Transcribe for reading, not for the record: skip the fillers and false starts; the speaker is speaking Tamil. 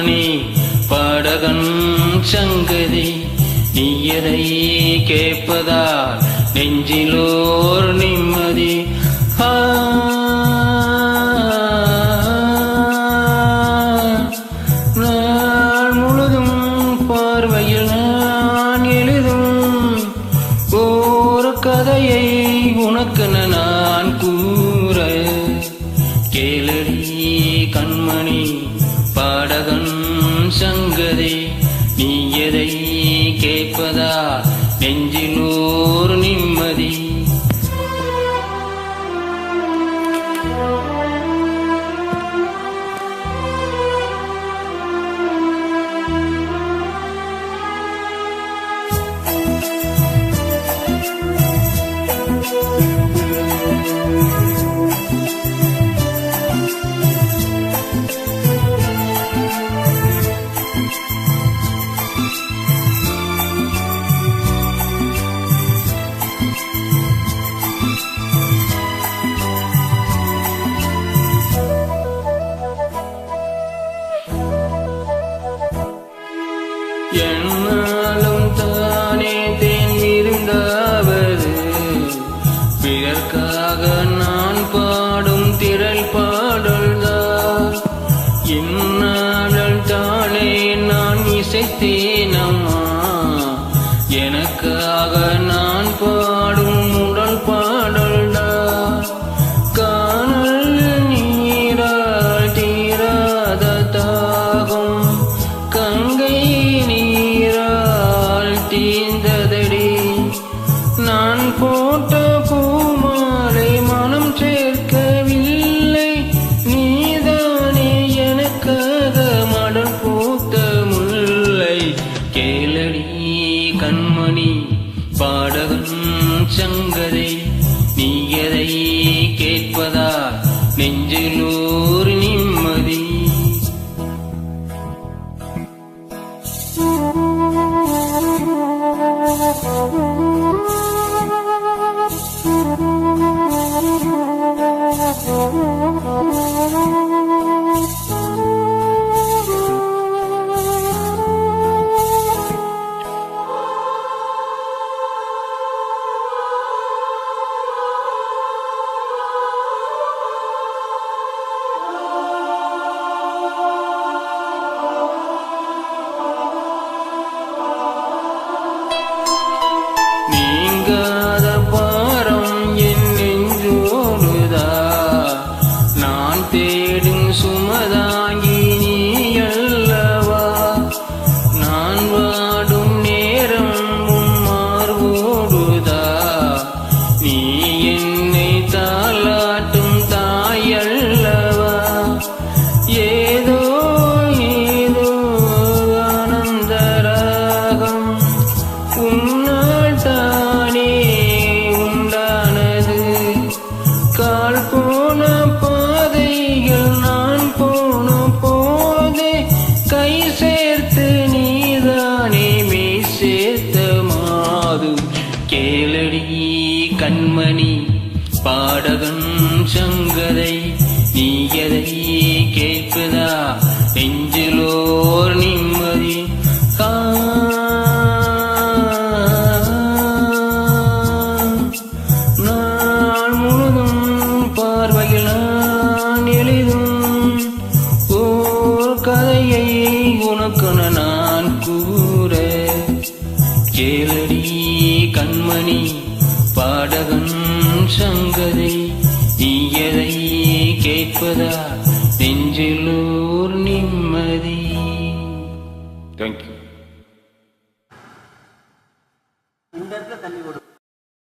கண்மணி பாடகன் சங்கதி நீ எதை கேட்பதால் நெஞ்சிலோர் நிம்மதி. நாள் முழுதும் பார்வையில் நான் எழுதும் ஒரு கதையை உனக்கு நான் கூற கேளடி கண்மணி பாடகன் சங்கதி நீ எதை கேட்பதா நெஞ்சிலோர் நிம்மதி. என்னாலும் தானே தேன் இருந்தாவது பிறர்க்காக நான் பாடும் திரள் பாடல்தான். இந்நாளில் தானே நான் இசைத்தேனம்மா எனக்காக நான் பாடும் உடல் பாடல்தான். காணல் நீரால் தீராத தாகம் கங்கை தீந்ததடி நான் போட்ட பூமாலை மனம் சேர்க்கவில்லை நீதானே எனக்காக மடல் பூத்த முல்லை. கேளடி கண்மணி பாடகன் சங்கதை நீ எதை கேட்பதா நெஞ்சிலோர் நிம்மதி. நீங்காத பாரம் என் நெஞ்சோடுதா நான் தேடும் சுமதாங்கி நீ அல்லவா. நான் வாடும் நேரம் உன் மார்போடுதா நீ என்னை தாலாட்டும் தாய் அல்லவா. ஏதோ ஏதோ ஆனந்த ராகம் உன்னால் தானே உண்டானது. கால் போன பாதைகள் நான் போன போதே கை சேர்த்து நீதானே மெய் சேர்த்த மாது. கேளடி கண்மணி பாடகன் சங்கதை நீ எதை கேட்பதா நெஞ்சிலோர் நிம்மதி. நாள் முழுதும் பார்வையில் நான் எழுதும் ஓர் கதையை உனக்கு நான் கூற கேளடி கண்மணி பாடகன் சங்கதை நீ எதை கேட்பதா நெஞ்சிலோர் நிம்மதி. தேங்க்யூ.